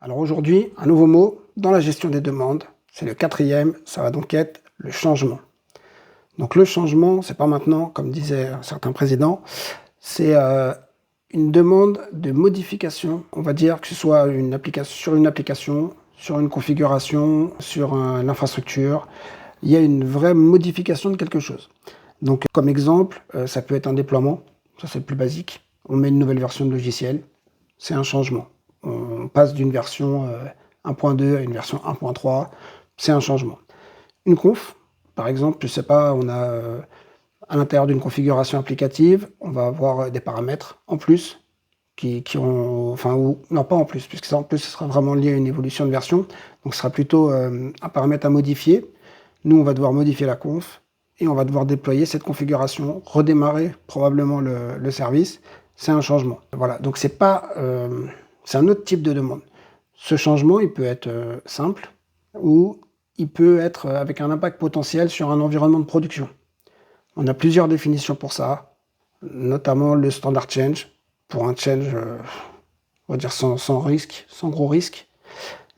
Alors aujourd'hui, un nouveau mot dans la gestion des demandes, c'est le quatrième, ça va donc être le changement. Donc le changement, c'est pas maintenant, comme disaient certains présidents, c'est une demande de modification, on va dire que ce soit sur une application, sur une configuration, sur une infrastructure, il y a une vraie modification de quelque chose. Donc comme exemple, ça peut être un déploiement, ça c'est le plus basique, on met une nouvelle version de logiciel, c'est un changement. On passe d'une version 1.2 à une version 1.3, c'est un changement. Une conf, par exemple, je sais pas, on a à l'intérieur d'une configuration applicative, on va avoir des paramètres en plus qui ont, enfin, ou non pas en plus, puisque ça en plus ce sera vraiment lié à une évolution de version, donc ce sera plutôt un paramètre à modifier. Nous, on va devoir modifier la conf et on va devoir déployer cette configuration, redémarrer probablement le service. C'est un changement. Voilà, donc c'est pas, c'est un autre type de demande. Ce changement, il peut être simple ou il peut être avec un impact potentiel sur un environnement de production. On a plusieurs définitions pour ça, notamment le standard change, pour un change, on va dire sans risque, sans gros risque,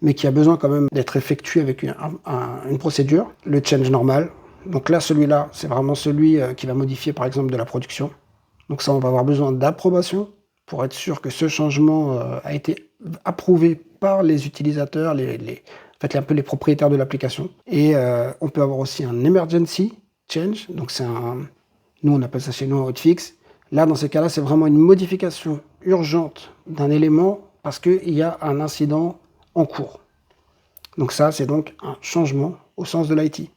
mais qui a besoin quand même d'être effectué avec une procédure. Le change normal, donc là, celui-là, c'est vraiment celui qui va modifier par exemple de la production. Donc ça, on va avoir besoin d'approbation pour être sûr que ce changement a été approuvé par les utilisateurs, en fait, un peu les propriétaires de l'application. Et on peut avoir aussi un emergency change, donc nous on appelle ça chez nous un hotfix. Là, dans ces cas-là, c'est vraiment une modification urgente d'un élément parce qu'il y a un incident en cours. Donc ça, c'est donc un changement au sens de l'IT.